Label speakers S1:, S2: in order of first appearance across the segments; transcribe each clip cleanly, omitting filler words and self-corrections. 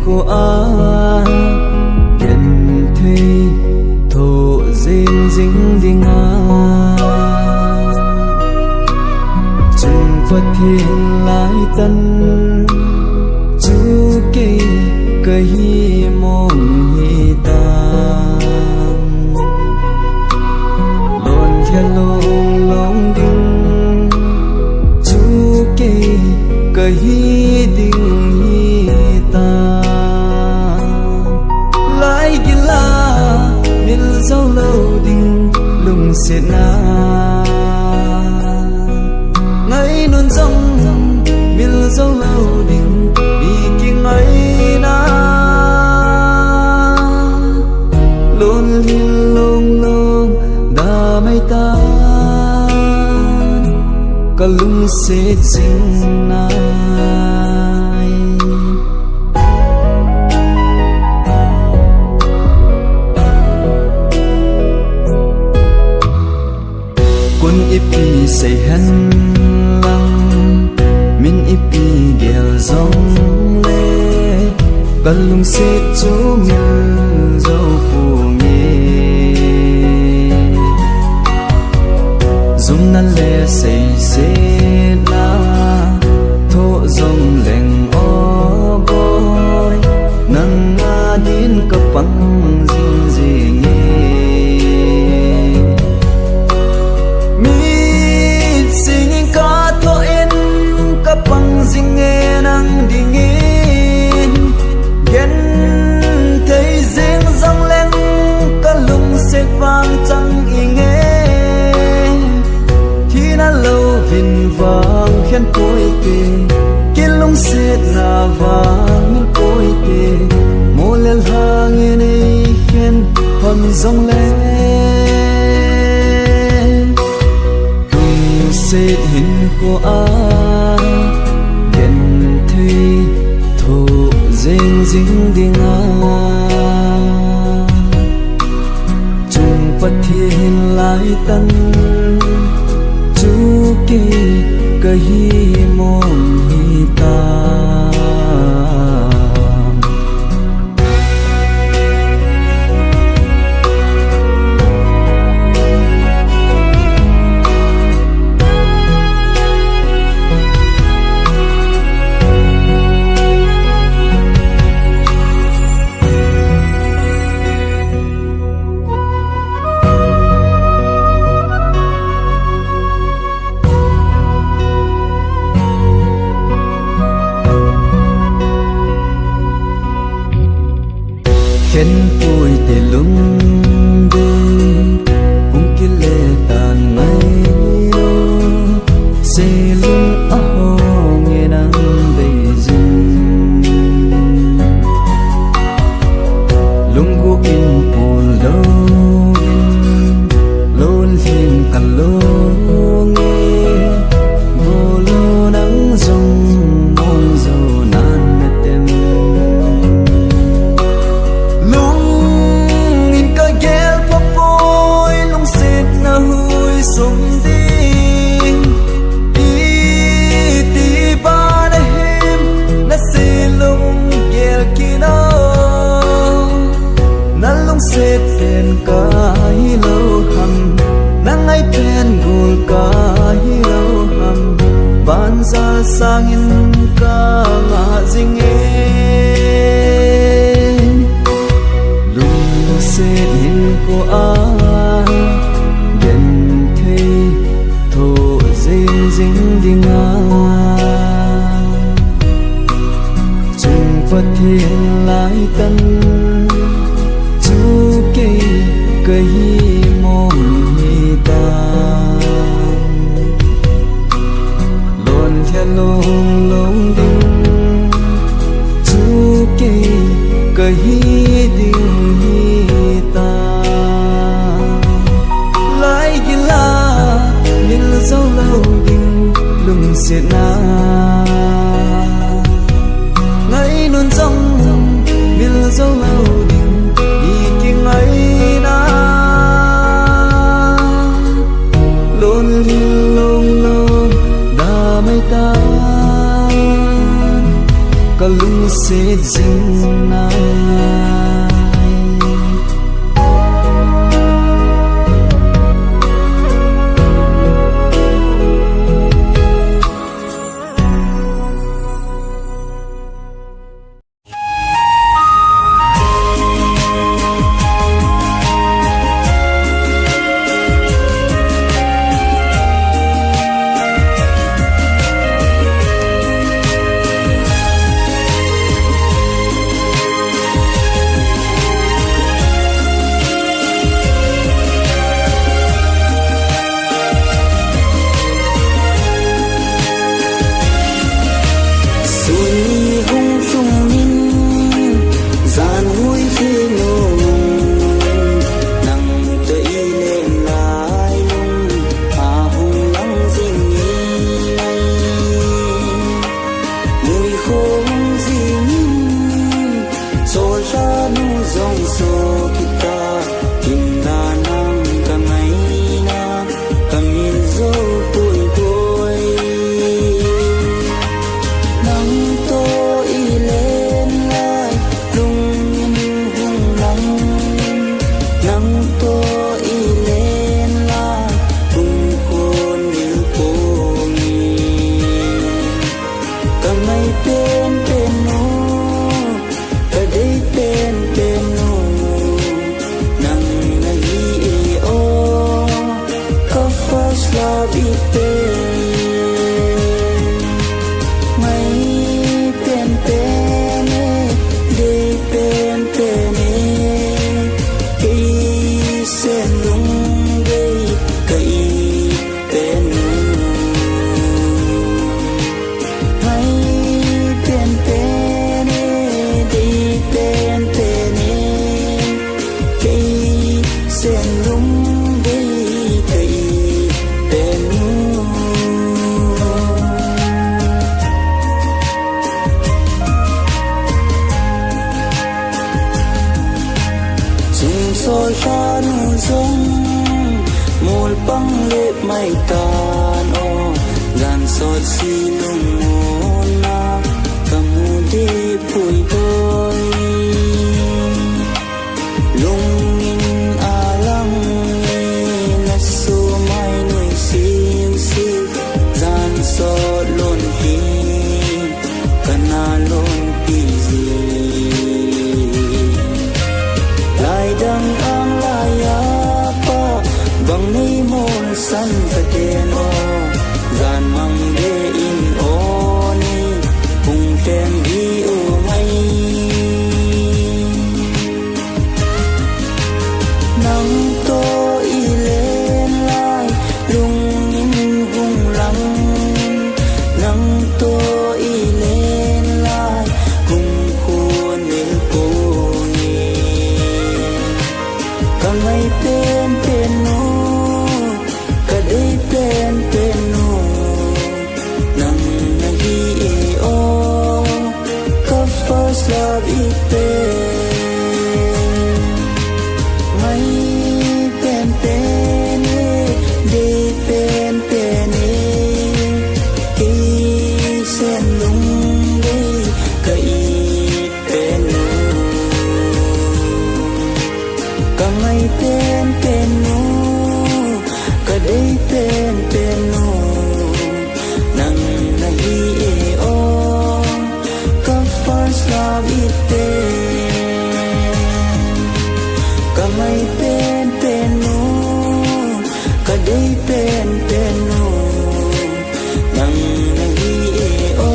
S1: ko a gen thei tho zing zing ding a chung phát thiên lai tân chu ke kahi mong hi ta lon thiên long long ding chu ke kahi ding hi ta lai gila mil dâu lâu ding lung se na ngay nun dong mil dâu lâu ding đi kinh ấy na luôn liên long long đã mấy ta cả lung se ding na ipi say han lang min ipi gel zong le balung se chu min zo pu nge zum na le say se na tho zong leng o boy nang nga din ka pang jing jing pang ding nghe nang đi nghe gen thấy riêng rong lên cả lung sẽ vang trăng y nghe thì na lâu vinh vang khen cối tê cái lung sẽ na vang min cối tê mô lên hàng nghe này khen hòn rong lên lung sẽ hình của ai ding ding a chung phát thiên lai tân chu ke kahi mong hi ta khen tôi để lung đi hung kia lệ tàn ngay đâu xe lung ở hồ nghe nắng đầy rừng lung cô in buồn đâu in lôn thiên cả lô nghe vô lô nắng rong mong dầu nan mệt tem sum ding ti ba na him na silung gel kino na lung set pen ka hi lo ham na ngai pen gul ka hi lo ham ban za sangin ka nga jing e lung set hin ko a ding ding a chung phát thiên lai tân chu ke kahi mong hi ta lon thiên long long ding chu ke kahi ding hi ta lai gila mil dâu lâu lung sẽ na ngay nun dong mil dâu lâu ding đi kinh ấy na lôn liên long long đã mấy ta cả lung sẽ ding
S2: tê mấy tên tên đi tên tên cây sen lung gây cây tên mấy tên tên đi tên tên cây sen lung gây cây tên sung soi xa nu sông mùi băng lệ mây tàn ô gan soi si lung môn na kamu đi bụi đôi lung in alang na su mai nuôi siêu siêu gian so lon hi kana lon pi gì lại đang ang lại apa bang ni mon san paten o gan mang de in o ni kung tem di o ngay nắng to y lên lại lung in hung lăng nắng to y lên lại cùng khuôn đến cô nhỉ cả ngày tên tên nô cả đây tên tên nô nắng nagi o cả first love it mấy tên tên đi tên tên cây sen lung đi cây tên cả ngày tên tên cả đây tên tên nang nahi o cả first love it cả ngày tên tên cả đây tên tên nang nahi o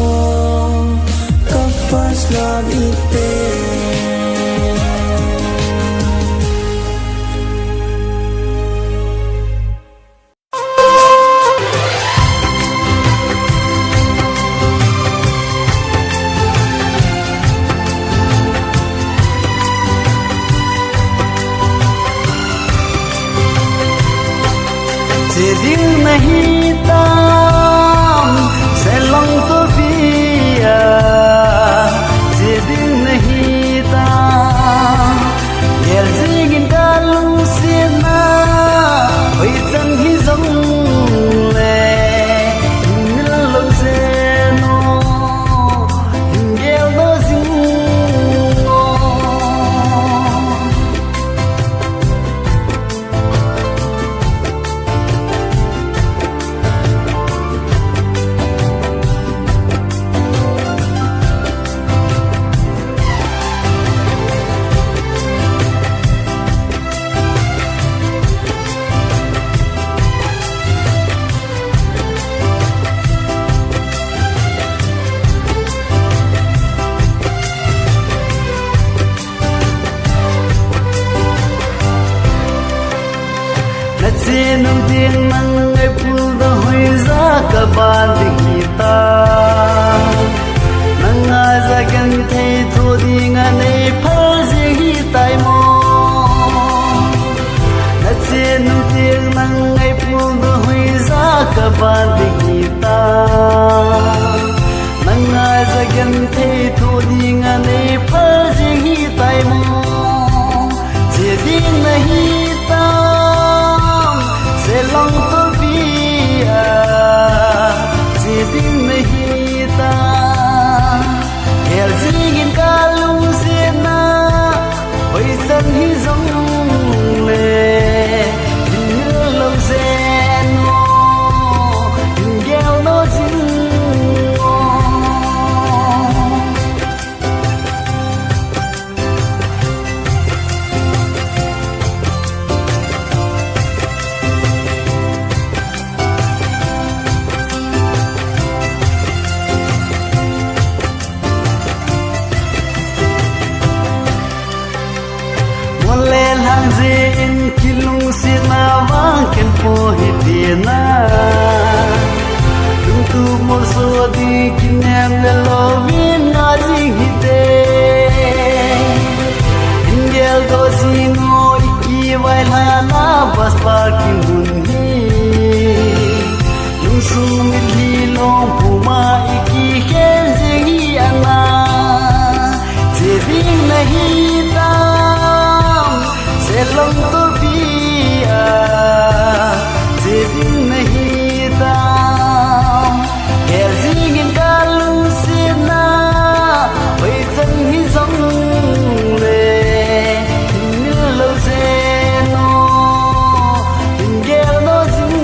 S2: cả first love it
S3: Chỉ riêng नहीं tam sẽ lòng tôi phía chỉ riêng नहीं tam nghề riêng cả lung xiên na với chân hi giống lệ như lông xe nó nghèo nó riêng xin nông tiên mang ngày phù đã hồi ra cả ban tình ta nang nga ra gần thấy thua đi nga này phơi gì tại mò nát xin nông tiên mang ngày phù đã hồi ra cả ban tình ta nang nga ra gần thấy thua đi nga này phơi gì tại mò chỉ đi nahi ta sẽ lòng tôi vì chỉ tin नहीं ta hiểu gì nghìn ca lung xiên na với dân hi giống lệ như lòng sen nó gheo nó dính em le lo vin na jing hite ingel do sino iki vai la na bus parking hun hi lung sum mi li long puma iki khen jing hi ana je ding nahi tam se long to pia je ding nahi tam ker jing in kalung sina wei chân hi zong le ni lo se no ingel no jing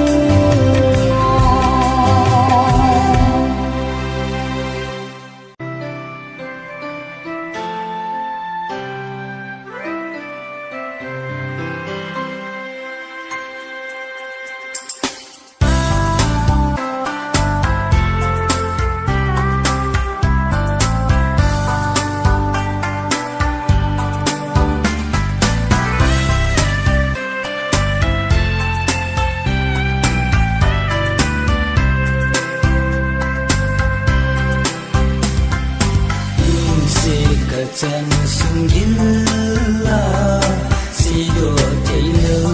S2: chân sung gilla si do tay lâu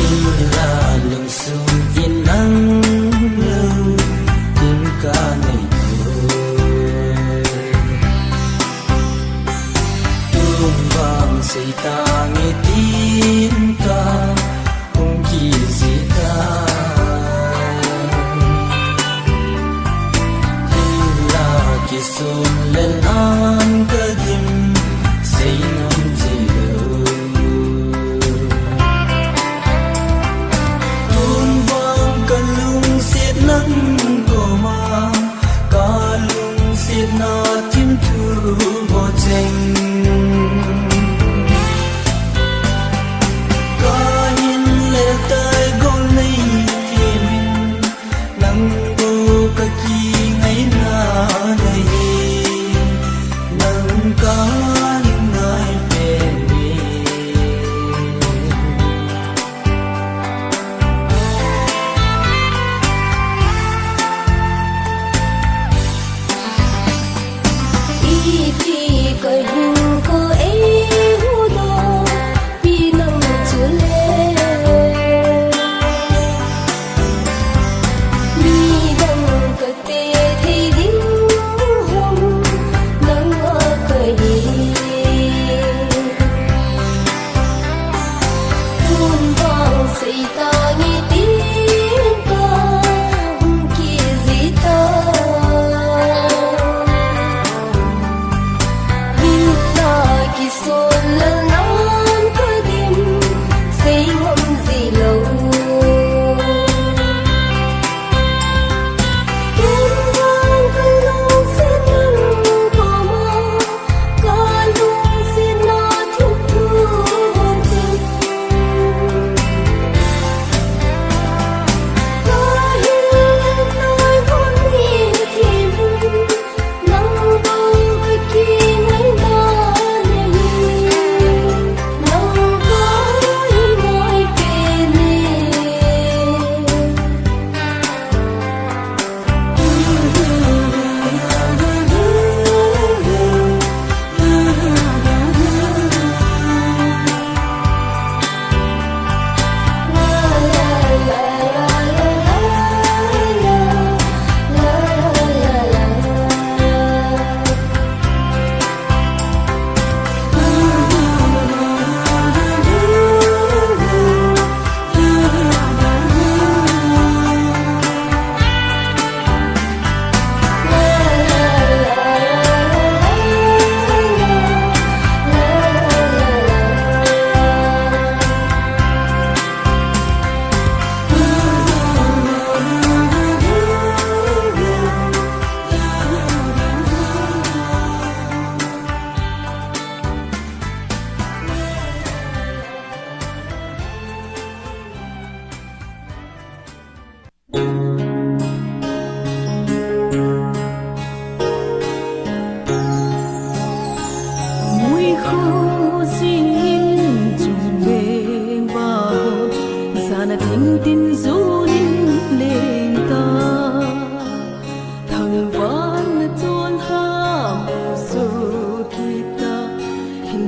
S2: in la lung sung in nắng lâu in ca này tung vang say ta nghe tin ca không kỳ gì ta sun lên an cơ dim say non chiều tung vang cả lung xiết nắng cô ma cả lung xiết na tim thu vô tranh cả hin lệ tay gôn lấy thiên nắng cô cả kỳ ngày na đây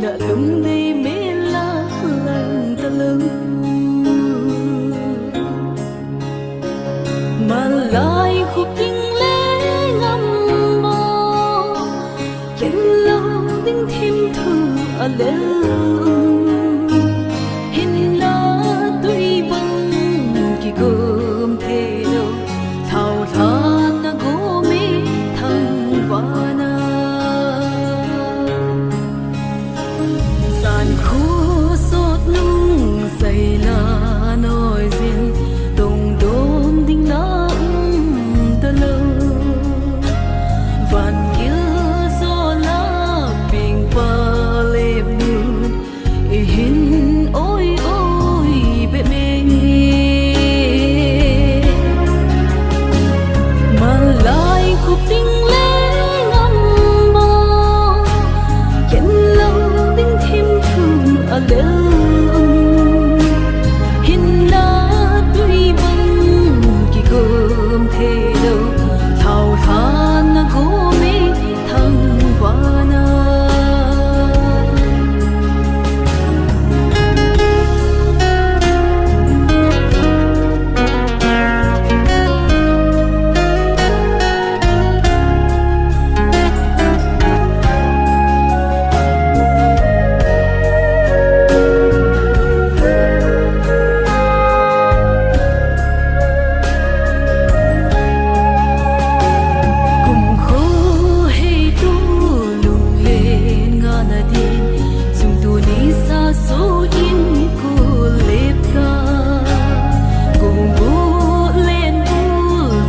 S4: nạ lung đi mê la lăng ta lưng mà lại khúc tình lẽ ngâm mơ khiến lâu tiếng thêm thư ở lưng hình lá tuy băng kỳ gồm thế đâu thao than na gô mê thăng vana sàn khu sốt nung say la nói riêng đồng đốm đinh lá ta lâu vàn kia gió lá bình ba lệp nương hin ôi ôi bệ mê mà lại khúc tình lẽ ngâm mơ khiến lâu tiếng thêm thương ở lưng hin lá tuy băng kỳ gồm thế đâu thao than na gô mê thăng vana cùng khô hay tu lung lên ngàn din dùng tu ni sa số in cô lep ca cùng bu lên bu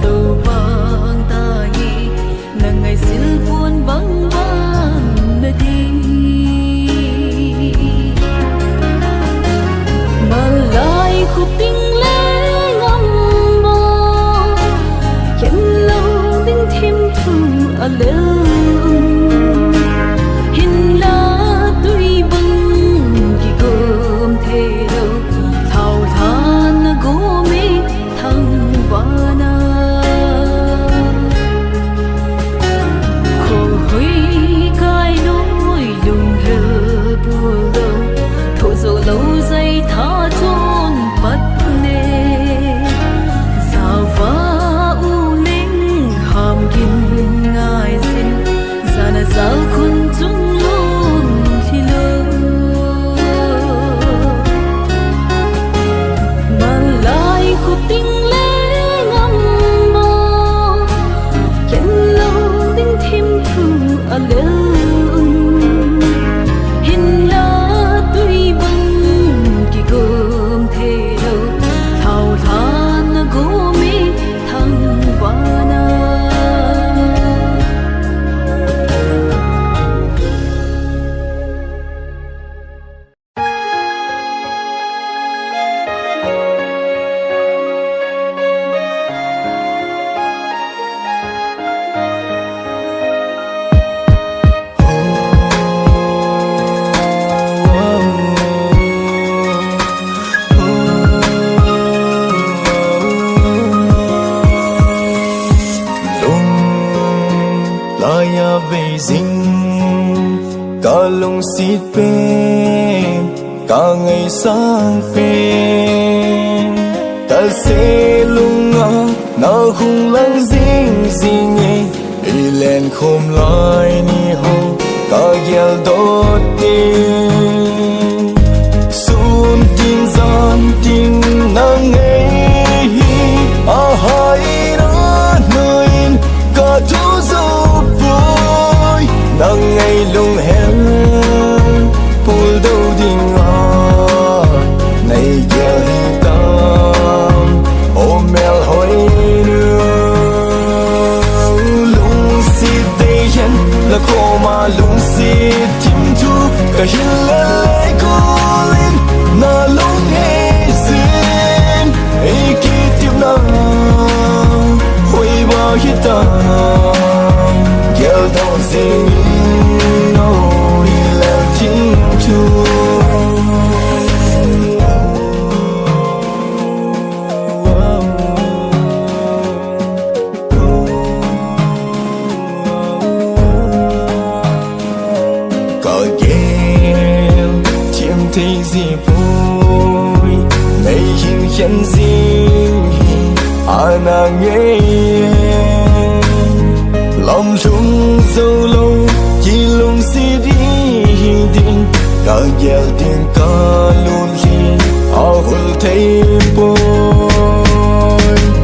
S4: đầu vàng ta nghi nàng ngày xin buồn băng băng na đi mà lại khúc tình lẽ ngâm mơ khiến lâu tiếng thêm thương ở lưng hin lá tuy băng kỳ gồm thế đâu thao than na gô mê thăng vana khổ huy cái nỗi lùng hờ buồn đâu thổ dầu lâu dây tha chôn bắt nê sao vã u linh hàm kinh ngài xin ra na sao khôn chung luôn thì lơ mà lại khúc tình lẽ ngâm mơ khiến lâu tiếng thêm thương ở lưng hin lá tuy băng kỳ gồm thế đâu thao than na gô mê thăng vana
S1: Laya về dinh cả lung xịt bên cả ngày sáng bên cả xe lung ngã na hung lăng dinh dinh nhé đi lên khom lại ni ho cả gel đốt tin sun tin gian tin nang ấy a hai na nơi cả thu dấu vui nang ngày lung hẹn phul đâu đình này giờ hi tam ôm mèo hỏi lung xịt đây hen là cô mà lung xịt tim thu cả hin lại cô lên na lung hay xin ấy kia tiếp nắng hồi bao hi tam kéo đâu xin nỗi làm chính chu thấy gì vui ngày hình hiện gì nàng nghe lòng lung dâu lâu chỉ lung si đi đi cả gieo tiếng ca luôn đi ao hul thấy bôi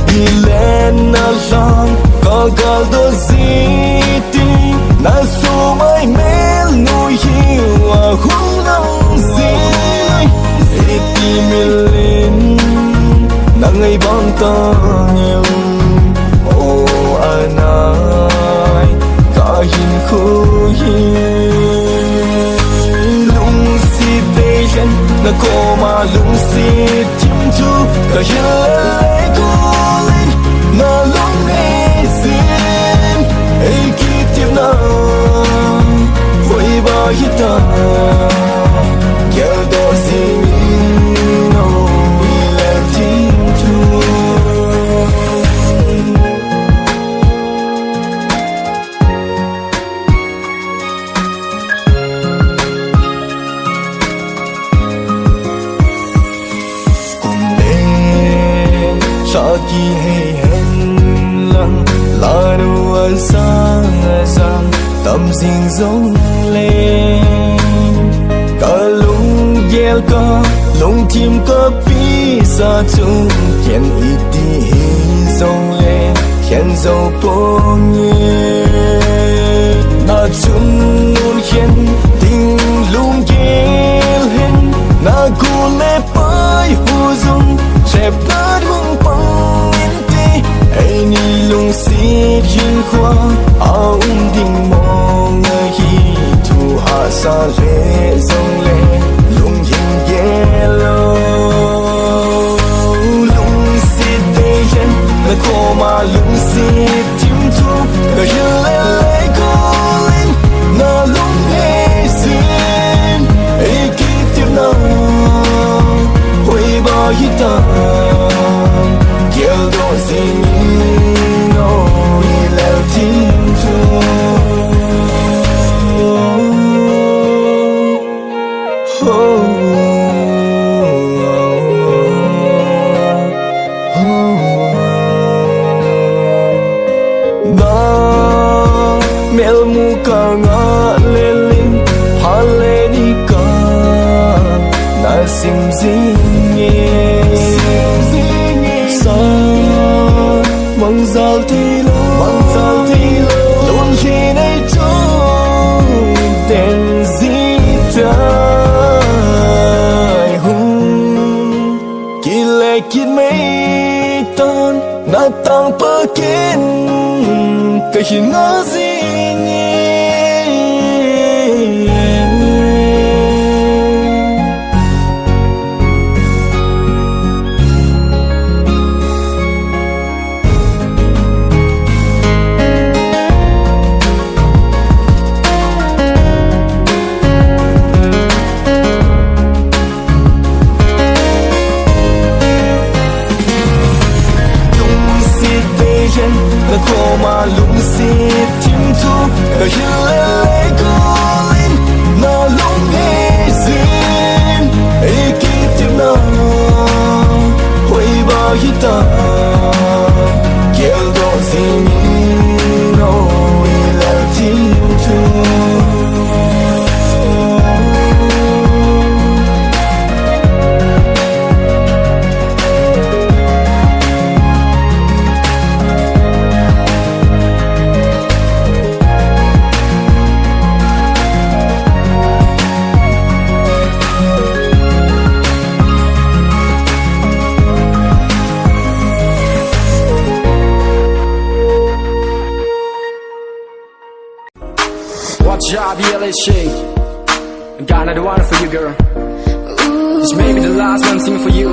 S1: đi lên na lang cả cả đó gì đi na số mai mel nuôi hiu à hul nang gì đi mình nang ngày băng ta nhiều ô anai cả hin khu lung si tê chân na cô mà lung si chim chu cả hin lấy cô lên na lung nghe xin ai kịp tiếp na hồi ba hít ta kéo đó xin kỳ hay hẹn lặng là đâu ở xa rằng tâm sinh giống lên cả lung gieo ca lung chim ca pi sa chung khen ít đi giống lên khen dấu bông nhé na chung luôn khen tình lung gieo hen na cô lẽ bay hồ dung đẹp bớt hung băng ai ni lung si jin khoa ao ding mong hi thu ha sa le song le lung yin yellow lung si de yen na ko ma lung si tim thu ga le ko len na lung he sin ai ki tim na hoi ba hi ta Kiel do sing no ilel tim tu Da mel muka nga lelin haleni ka na sim zinge mong giao thi lô luôn khi này trôi đèn di trời hùng kỳ lệ kiết mấy ton na tang bơ kiến cái khi ngỡ gì na ko ma lung si tim thu ga hin le ko lin na lung he sin ai ki tim na hoi ba hi ta kiel do sin no ilal tim thu
S5: Watch out, LHA. I got another one for you, girl. This may be the last one singing for you,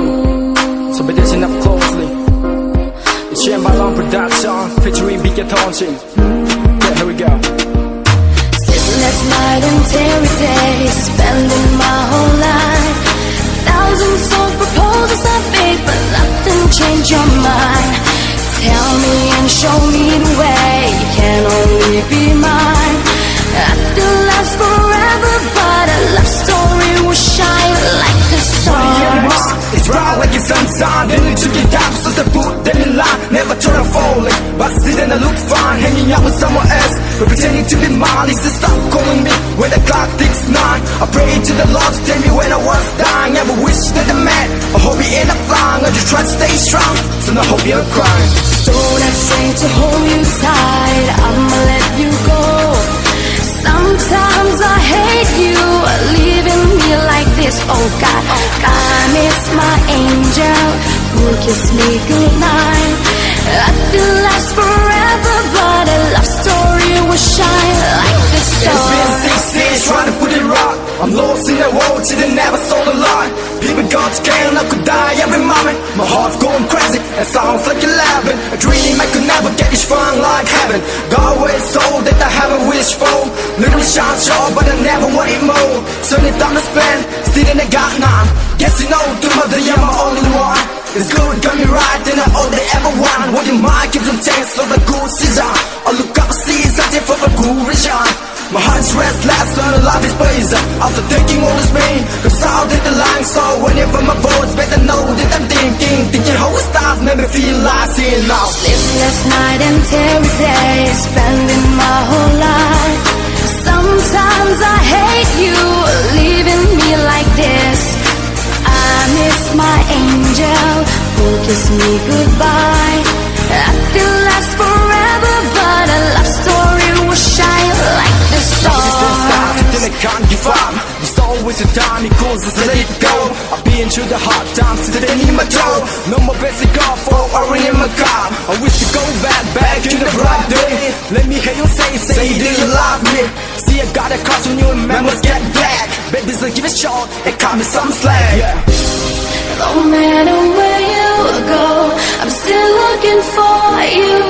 S5: so be listening up closely. It's Shen Balong Production featuring Big Tonsin. Yeah, here we go.
S4: Sleepless night and teary days, spending my whole life. Thousands of proposals I made, but nothing changed your mind. Tell me and show me the way, you can only be mine. I could last forever, but a love story will shine
S5: to be mine. Listen, stop calling me when the clock ticks 9. I pray to the Lord to tell me when I was dying. Never wish that the man, I hope he end up flying. I just try to stay strong, so I hope you're crying.
S4: Don't ask me to hold you tight, I'ma let you go. Sometimes I hate you, leaving me like this. Oh God, God is my angel who kiss me goodnight. I could last forever, but a love story will shine like the
S5: It's been
S4: stars.
S5: 6 years trying to put it right. I'm lost in the world till they never saw the light. People got scared I could die every moment. My heart's going crazy, it sounds like 11. A dream I could never get is fun like heaven. God waits so that I haven't wished for. Little shine short, but I never wanted more. Certainly time to spend, still in the got none. Guess you know, through my day I'm my only one. It's good, got me right, and I all they ever want. What you might give them chance for the good season. I look up and see something for the good vision. My heart's restless, and the life is poison. After taking all this pain, cause out in the line. So whenever my voice, better know that I'm thinking how it starts, made me feel like seeing now.
S4: Sleepless night and every day, spending my whole life. Sometimes I hate you, leaving me like this. I miss my angel who kissed me goodbye. I could last forever, but a love story will shine like the stars.
S5: Then I can't give up. There's always a time it goes as I let it go. I've been through the hard times till they need my toe. No more basic off for worrying in my car. I wish to go back in the bright day. Let me hear you say do you love me? See I got a cross on you and memories get black. Baby, so give it a shot and cut me some slack. Yeah.
S4: No matter where you go, I'm still looking for you.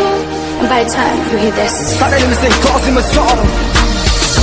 S4: And by the time you hear this,
S5: Suddenly mistake causing my soul.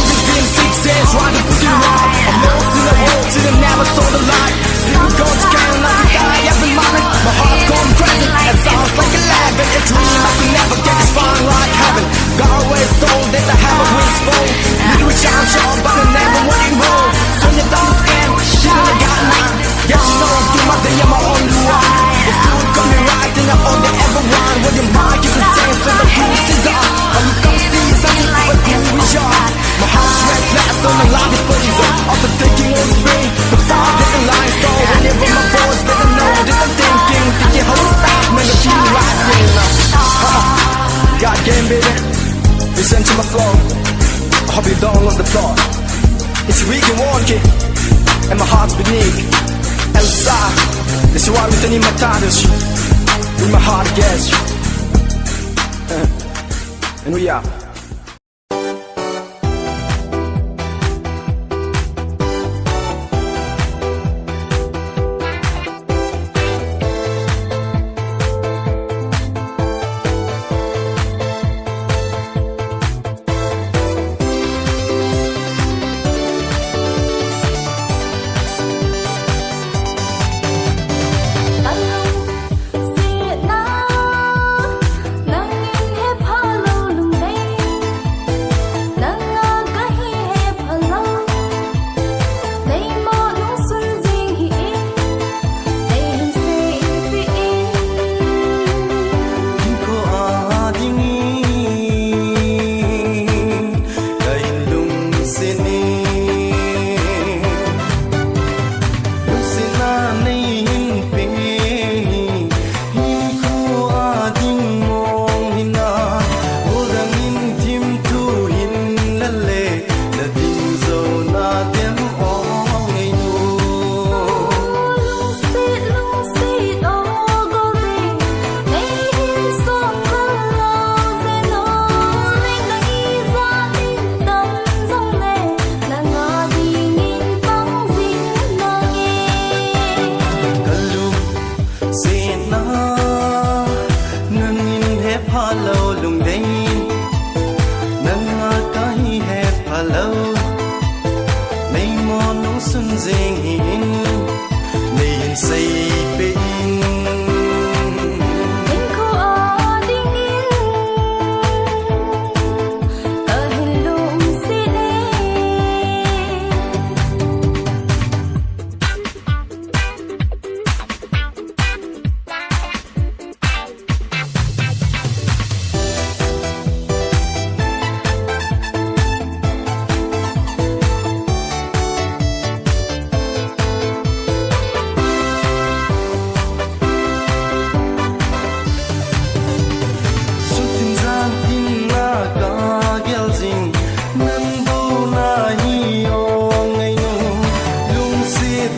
S5: It's been 6 years trying to put you wrong. I'm lost in the world till I never saw the light. People go scared like I die every moment. My heart's gone crazy, it sounds like 11. A dream I could never get this far like heaven. Got away so that I have a wish for. Little chance short, but I never wanted more. So you don't stand, shit I got none. Yes, you know, do my day, I'm my only one. It's good, got me right, and I all they ever want. When your mind gives a chance, when the bruise is on. I look up, see something like a good vision. My heart's restless, on the line is poison. After taking all this pain, the far different lines. So whenever my voice, better know that I'm thinking how it starts, man, I feel rising. God game, baby, listen to my flow. I hope you don't lose the plot. It's weak and wonky, and my heart's beneath. Elsa, this is why we turn in my tires. With my heart against you. And we are.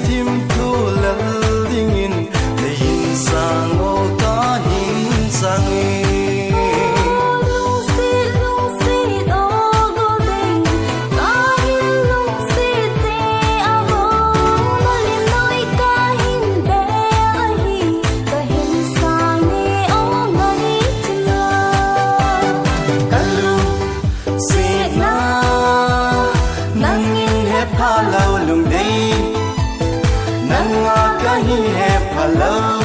S3: tim thu lal ding in le in sang o ka hin sang e hello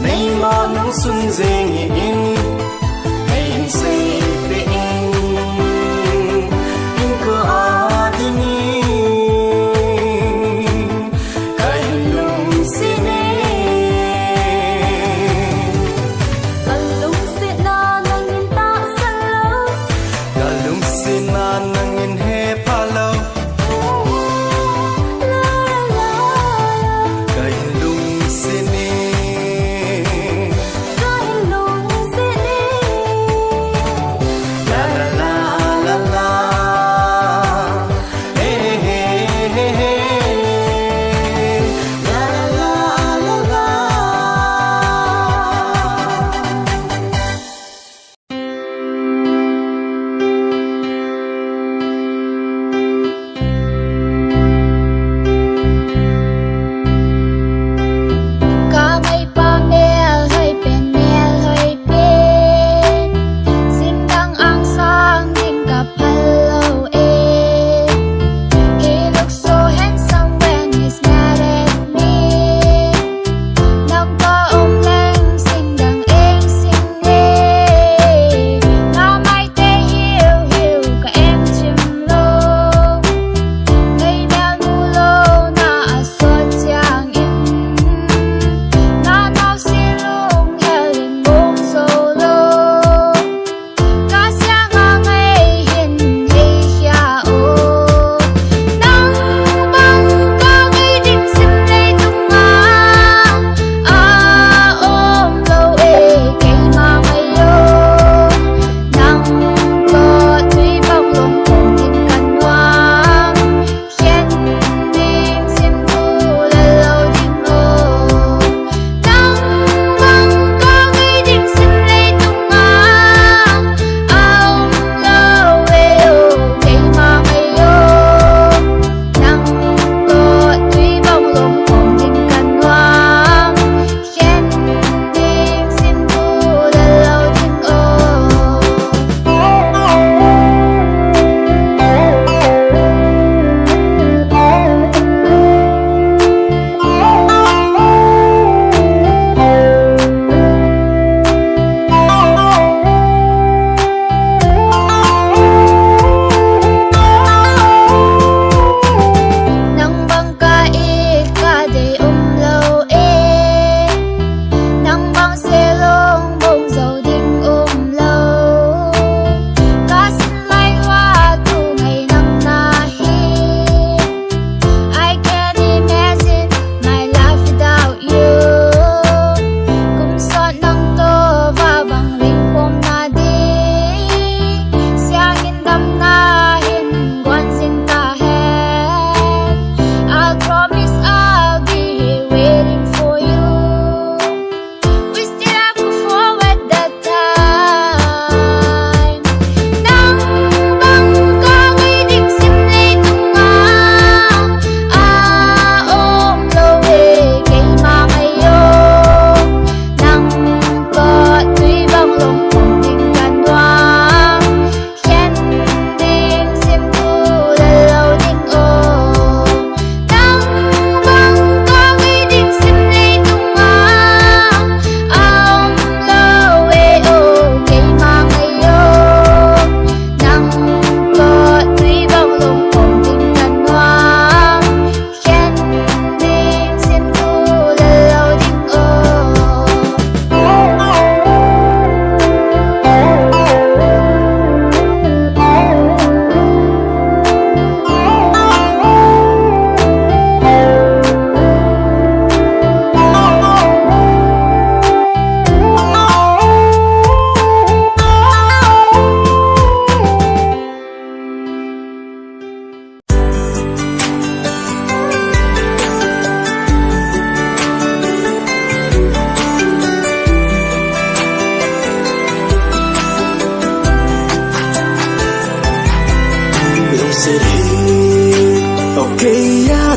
S3: nay mo nắng xuân dê nghỉ in hay say về in cơ à đi ni cái lung xin
S4: nang in ta san lo
S3: cái lung xin nang in he pa lo
S4: Hãy subscribe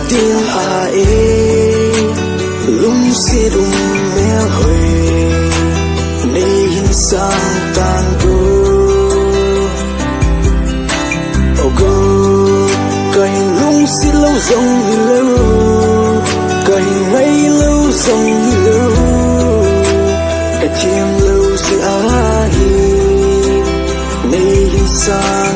S2: tin a e lung si dum me hoi nei hin sang tan go o go kai lung si lo zong hi lo kai ngai lo zong hi lo e chim lo si a hi nei hin sang